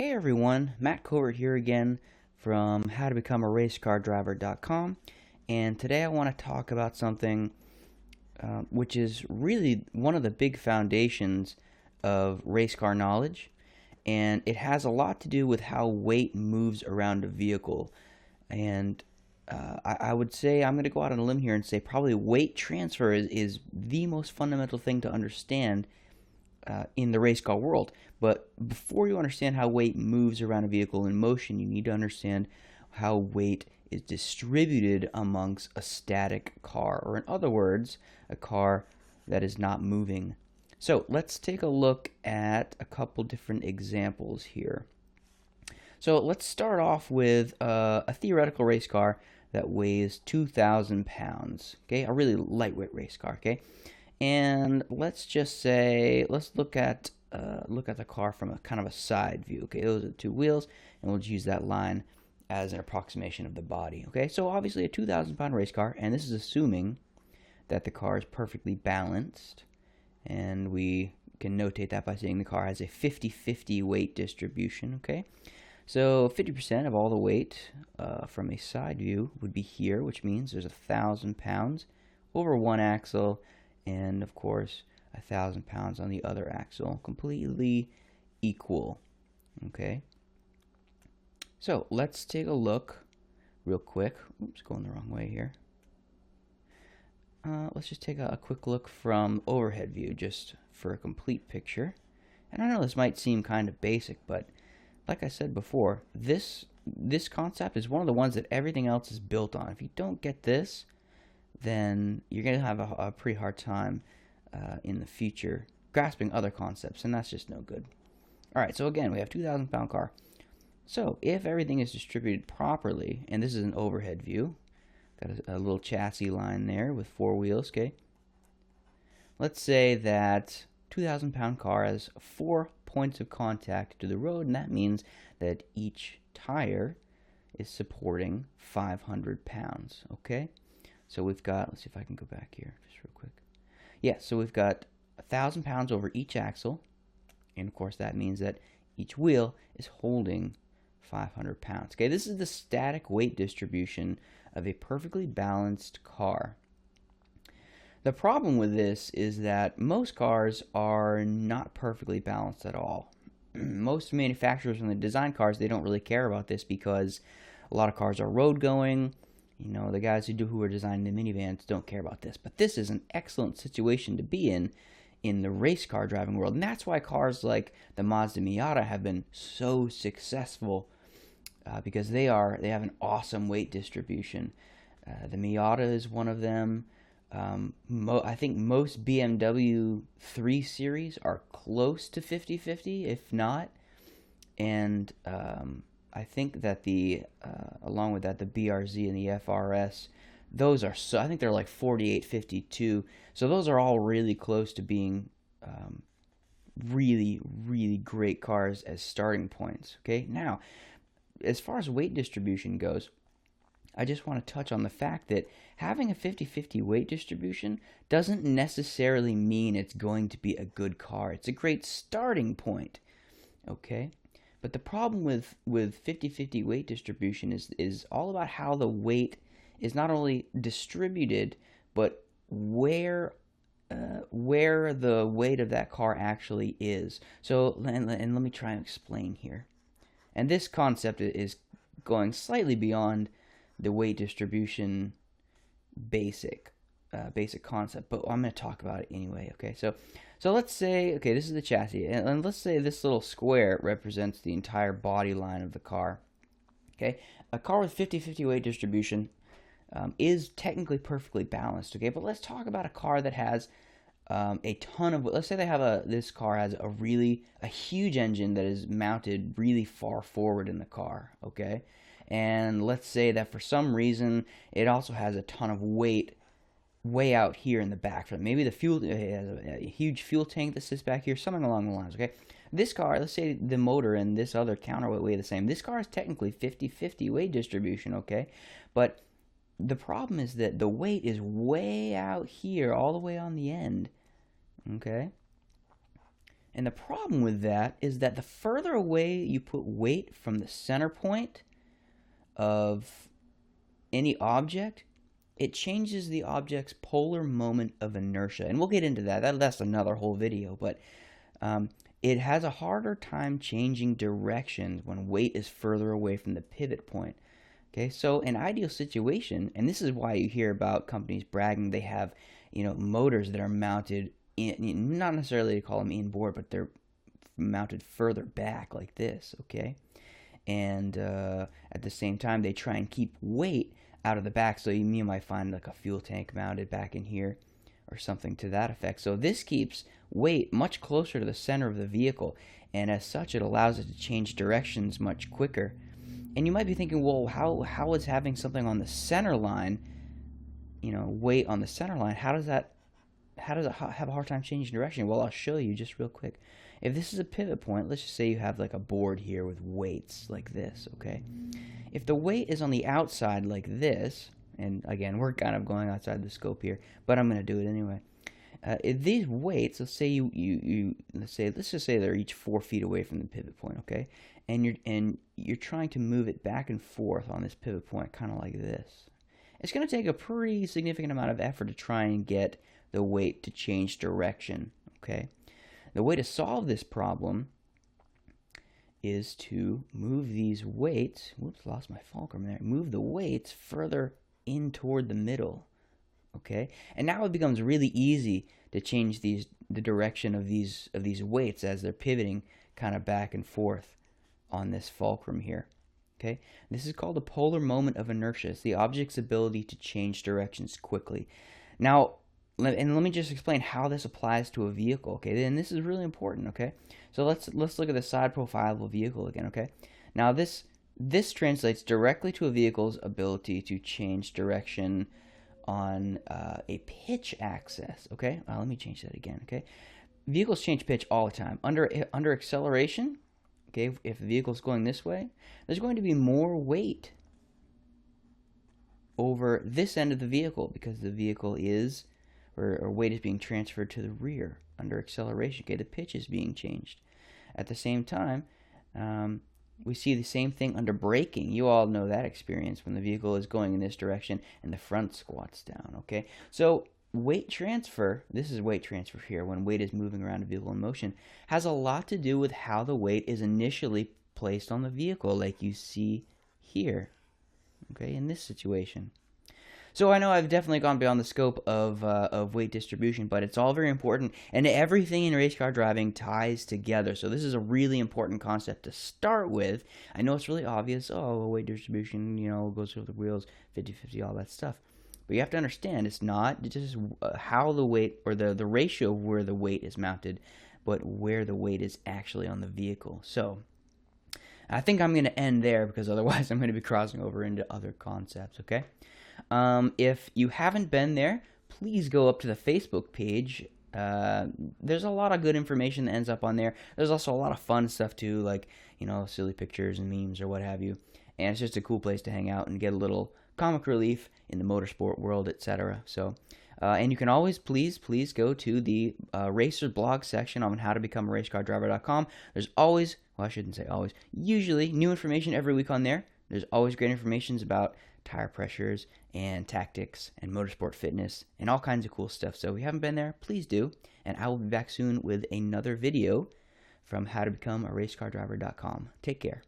Hey everyone, Matt Covert here again from howtobecomearacecar.com, and today I want to talk about something which is really one of the big foundations of race car knowledge, and it has a lot to do with how weight moves around a vehicle. And I would say I'm going to go out on a limb here and say probably weight transfer is the most fundamental thing to understand in the race car world. But before you understand how weight moves around a vehicle in motion, you need to understand how weight is distributed amongst a static car, or in other words, a car that is not moving. So let's take a look at a couple different examples here. So let's start off with a theoretical race car that weighs 2,000 pounds, okay? A really lightweight race car, okay? And let's just say, let's look at the car from a kind of a side view. Okay, those are the two wheels, and we'll just use that line as an approximation of the body. Okay, so obviously a 2,000-pound race car, and this is assuming that the car is perfectly balanced, and we can notate that by saying the car has a 50-50 weight distribution. Okay, so 50% of all the weight from a side view would be here, which means there's 1,000 pounds over one axle, and of course 1,000 pounds on the other axle, completely equal. Okay, so let's take a look real quick. Oops, going the wrong way here. Let's just take a quick look from overhead view just for a complete picture. And I know this might seem kind of basic, but like I said before, this concept is one of the ones that everything else is built on. If you don't get this, then you're going to have a pretty hard time in the future grasping other concepts, and that's just no good. Alright, so again, we have 2,000-pound car. So if everything is distributed properly, and this is an overhead view, got a little chassis line there with four wheels, okay? Let's say that 2,000-pound car has 4 points of contact to the road, and that means that each tire is supporting 500 pounds, okay? So we've got, let's see if I can go back here just real quick. Yeah, so we've got 1,000 pounds over each axle, and of course that means that each wheel is holding 500 pounds. Okay, this is the static weight distribution of a perfectly balanced car. The problem with this is that most cars are not perfectly balanced at all. Most manufacturers, when they design cars, they don't really care about this because a lot of cars are road going. You know, the guys who are designing the minivans don't care about this. But this is an excellent situation to be in the race car driving world. And that's why cars like the Mazda Miata have been so successful because they have an awesome weight distribution. The Miata is one of them. I think most BMW 3 Series are close to 50-50, if not. And I think that along with that, the BRZ and the FRS, those are I think they're like 48-52. So those are all really close to being really, really great cars as starting points. Okay, now, as far as weight distribution goes, I just want to touch on the fact that having a 50-50 weight distribution doesn't necessarily mean it's going to be a good car. It's a great starting point. Okay? But the problem with 50-50 weight distribution is all about how the weight is not only distributed, but where the weight of that car actually is. So, and let me try and explain here. And this concept is going slightly beyond the weight distribution basic concept, but I'm going to talk about it anyway. Okay, so let's say, okay, this is the chassis, and let's say this little square represents the entire body line of the car. Okay, a car with 50-50 weight distribution is technically perfectly balanced. Okay, but let's talk about a car that has a ton of, let's say this car has a huge engine that is mounted really far forward in the car. Okay, and let's say that for some reason it also has a ton of weight way out here in the back. Maybe it has a huge fuel tank that sits back here, something along the lines. Okay, this car, let's say the motor and this other counterweight weigh the same. This car is technically 50-50 weight distribution. Okay, but the problem is that the weight is way out here, all the way on the end. Okay, And the problem with that is that the further away you put weight from the center point of any object, it changes the object's polar moment of inertia. And we'll get into that. That's another whole video. But it has a harder time changing direction when weight is further away from the pivot point. Okay, so an ideal situation, and this is why you hear about companies bragging they have, motors that are mounted in, not necessarily to call them inboard, but they're mounted further back like this, okay? And at the same time, they try and keep weight out of the back, so you might find like a fuel tank mounted back in here or something to that effect. So this keeps weight much closer to the center of the vehicle, and as such, it allows it to change directions much quicker. And you might be thinking, well, how is having something on the center line, weight on the center line, how does it have a hard time changing direction? Well, I'll show you just real quick. If this is a pivot point, let's just say you have like a board here with weights like this, okay? If the weight is on the outside like this, and again, we're kind of going outside the scope here, but I'm going to do it anyway. If these weights, let's say let's just say they're each 4 feet away from the pivot point, okay? And you're trying to move it back and forth on this pivot point, kind of like this. It's going to take a pretty significant amount of effort to try and get the weight to change direction, okay? The way to solve this problem is to move these weights, whoops, lost my fulcrum there, move the weights further in toward the middle, okay? And now it becomes really easy to change the direction of these weights as they're pivoting kind of back and forth on this fulcrum here, okay? This is called the polar moment of inertia. It's the object's ability to change directions quickly. Now, let me just explain how this applies to a vehicle, okay? And this is really important, okay? So let's look at the side profile of a vehicle again, okay? Now this translates directly to a vehicle's ability to change direction on a pitch axis, okay? Let me change that again, okay? Vehicles change pitch all the time. Under acceleration, okay, if the vehicle's going this way, there's going to be more weight over this end of the vehicle because the vehicle is, or weight is being transferred to the rear under acceleration. Okay, the pitch is being changed. At the same time, we see the same thing under braking. You all know that experience when the vehicle is going in this direction and the front squats down, okay? So weight transfer, this is weight transfer here, when weight is moving around a vehicle in motion, has a lot to do with how the weight is initially placed on the vehicle, like you see here, okay, in this situation. So I know I've definitely gone beyond the scope of weight distribution, but it's all very important, and everything in race car driving ties together. So this is a really important concept to start with. I know it's really obvious, weight distribution, goes through the wheels, 50-50, all that stuff. But you have to understand, it's not just how the weight, or the ratio of where the weight is mounted, but where the weight is actually on the vehicle. So I think I'm going to end there, because otherwise I'm going to be crossing over into other concepts, okay? If you haven't been there, please go up to the Facebook page. There's a lot of good information that ends up on there. There's also a lot of fun stuff too, like, silly pictures and memes or what have you. And it's just a cool place to hang out and get a little comic relief in the motorsport world, etc. So, and you can always, please go to the Racers blog section on how to become a racecar-driver.com. There's always, well, I shouldn't say always, usually new information every week on there. There's always great information about tire pressures and tactics and motorsport fitness and all kinds of cool stuff. So if you haven't been there, please do. And I will be back soon with another video from howtobecome a racecar-driver.com. Take care.